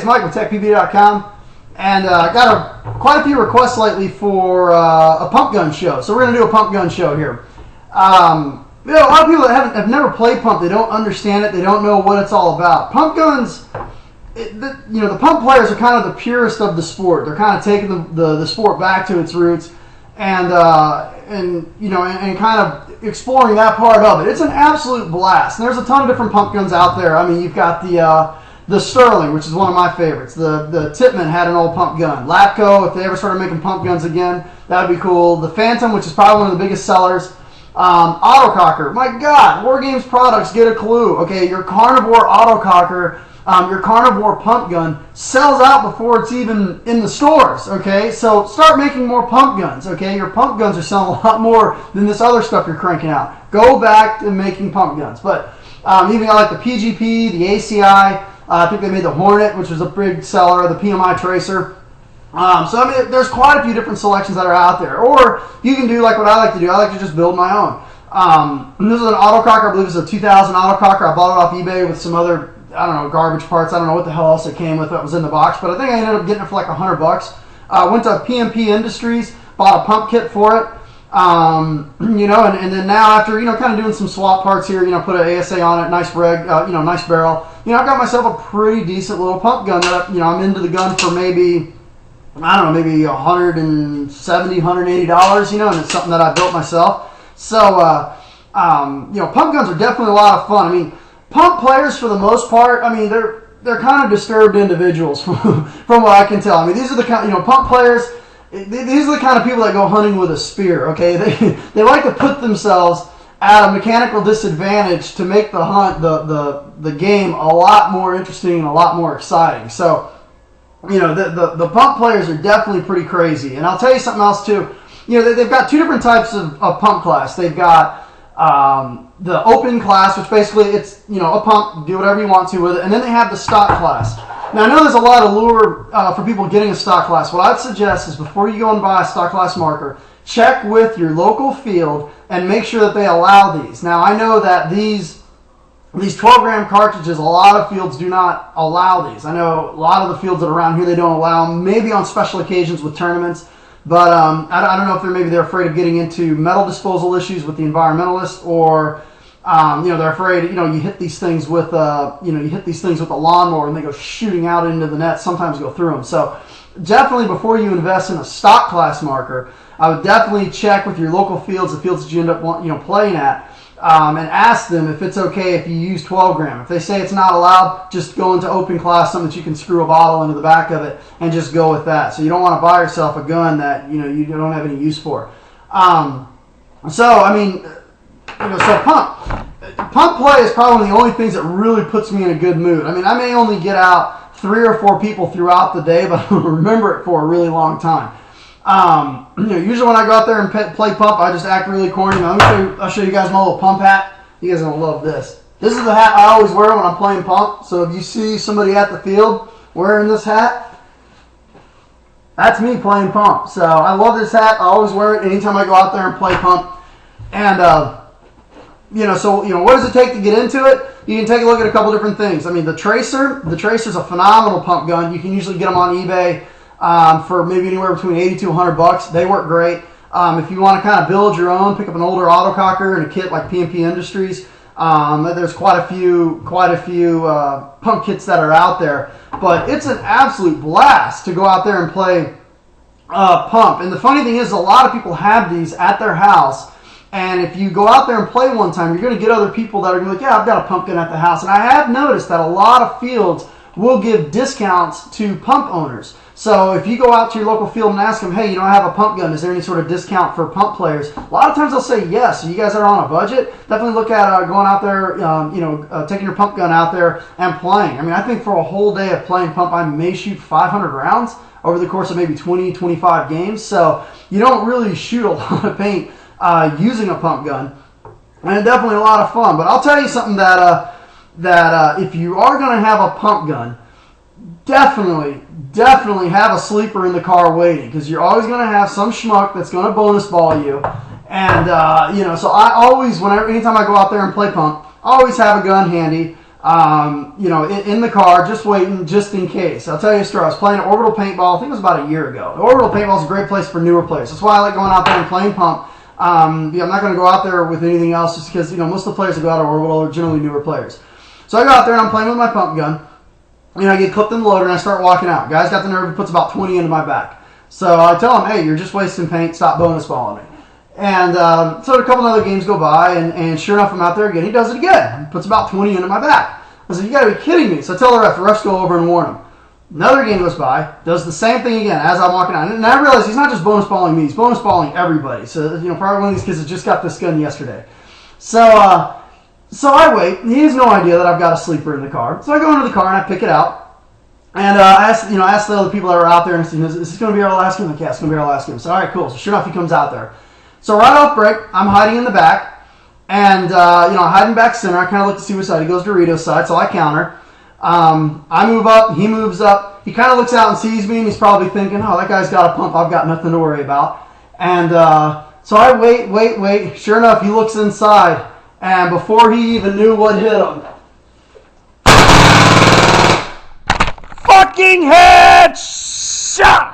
it's Mike with TechPB.com, and got quite a few requests lately for a pump gun show. So we're going to do a pump gun show here. You know, a lot of people that have never played pump, they don't understand it, they don't know what it's all about. Pump guns, the pump players are kind of the purest of the sport. They're kind of taking the sport back to its roots, and kind of exploring that part of it. It's an absolute blast. And there's a ton of different pump guns out there. I mean, you've got the Sterling, which is one of my favorites. The Tippmann had an old pump gun. Lapco, if they ever started making pump guns again, that would be cool. The Phantom, which is probably one of the biggest sellers. Autococker, my God, War Games products, get a clue. Okay, your Carnivore autococker, your Carnivore pump gun sells out before it's even in the stores. Okay, so start making more pump guns. Okay, your pump guns are selling a lot more than this other stuff you're cranking out. Go back to making pump guns. But even like the PGP, the ACI. I think they made the Hornet, which was a big seller, the PMI Tracer. So, I mean, there's quite a few different selections that are out there. Or you can do like what I like to do. I like to just build my own. This is an autococker. I believe it's a 2000 autococker. I bought it off eBay with some other, I don't know, garbage parts. I don't know what the hell else it came with that was in the box. But I think I ended up getting it for like $100. Went to PMP Industries, bought a pump kit for it. And then now after, kind of doing some swap parts here, put an ASA on it, nice reg, nice barrel. I've got myself a pretty decent little pump gun that, I'm into the gun for maybe, I don't know, maybe $170, $180, and it's something that I built myself. So, pump guns are definitely a lot of fun. I mean, pump players for the most part, I mean, they're kind of disturbed individuals from what I can tell. I mean, these are the kind, pump players. These are the kind of people that go hunting with a spear, okay? They like to put themselves at a mechanical disadvantage to make the hunt, the game a lot more interesting and a lot more exciting. So, the pump players are definitely pretty crazy. And I'll tell you something else too. They've got two different types of pump class. They've got the open class, which basically it's, a pump, do whatever you want to with it. And then they have the stock class. Now, I know there's a lot of lure for people getting a stock class. What I'd suggest is before you go and buy a stock class marker, check with your local field and make sure that they allow these. Now, I know that these 12-gram cartridges, a lot of fields do not allow these. I know a lot of the fields that are around here, they don't allow them, maybe on special occasions with tournaments. But I don't know if they're afraid of getting into metal disposal issues with the environmentalists, or they're afraid, you hit these things with a lawnmower and they go shooting out into the net, sometimes go through them. So definitely before you invest in a stock class marker, I would definitely check with your local fields, the fields that you end up playing at, and ask them if it's okay if you use 12 gram. If they say it's not allowed, just go into open class, something that you can screw a bottle into the back of it and just go with that. So you don't want to buy yourself a gun that you don't have any use for. So pump play is probably one of the only things that really puts me in a good mood. I mean, I may only get out 3 or 4 people throughout the day, but I'll remember it for a really long time. Usually when I go out there and play pump, I just act really corny. I'll show you guys my little pump hat. You guys are gonna love this. This is the hat I always wear when I'm playing pump. So if you see somebody at the field wearing this hat, that's me playing pump. So I love this hat. I always wear it anytime I go out there and play pump. And what does it take to get into it? You can take a look at a couple different things. I mean, the Tracer's a phenomenal pump gun. You can usually get them on eBay for maybe anywhere between $80 to $100. They work great. If you want to kind of build your own, pick up an older autococker and a kit like PMP Industries. There's quite a few pump kits that are out there. But it's an absolute blast to go out there and play pump. And the funny thing is, a lot of people have these at their house. And if you go out there and play one time, you're going to get other people that are going to be like, yeah, I've got a pump gun at the house. And I have noticed that a lot of fields will give discounts to pump owners. So if you go out to your local field and ask them, hey, I have a pump gun, is there any sort of discount for pump players? A lot of times they'll say yes. So you guys that are on a budget, definitely look at going out there, taking your pump gun out there and playing. I mean, I think for a whole day of playing pump, I may shoot 500 rounds over the course of maybe 20, 25 games. So you don't really shoot a lot of paint using a pump gun. And it's definitely a lot of fun. But I'll tell you something that if you are going to have a pump gun, definitely have a sleeper in the car waiting, because you're always going to have some schmuck that's going to bonus ball you. And so I always, anytime I go out there and play pump, I always have a gun handy. you know, in the car, just waiting, just in case. I'll tell you a story. I was playing Orbital Paintball. I think it was about a year ago. Orbital Paintball is a great place for newer players. That's why I like going out there and playing pump. I'm not going to go out there with anything else just because, you know, most of the players that go out of Orbital are generally newer players. So I go out there and I'm playing with my pump gun. You know, I get clipped in the loader and I start walking out. Guy's got the nerve, he puts about 20 into my back. So I tell him, hey, you're just wasting paint. Stop bonus balling me. And so a couple other games go by, and sure enough, I'm out there again. He does it again. He puts about 20 into my back. I said, you got to be kidding me. So I tell the refs go over and warn him. Another game goes by, does the same thing again as I'm walking out. And I realize he's not just bonus balling me, he's bonus balling everybody. So, you know, probably one of these kids that just got this gun yesterday. So I wait. He has no idea that I've got a sleeper in the car. So I go into the car and I pick it out. And I asked the other people that were out there, and I said, is this going to be our last game? Like, yeah, it's going to be our last game. So, all right, cool. So sure enough, he comes out there. So right off break, I'm hiding in the back. And, hiding back center. I kind of look to see which side. He goes Doritos side, so I counter. I move up. He moves up. He kind of looks out and sees me, and he's probably thinking, oh, that guy's got a pump. I've got nothing to worry about. And so I wait. Sure enough, he looks inside. And before he even knew what hit him, fucking headshot!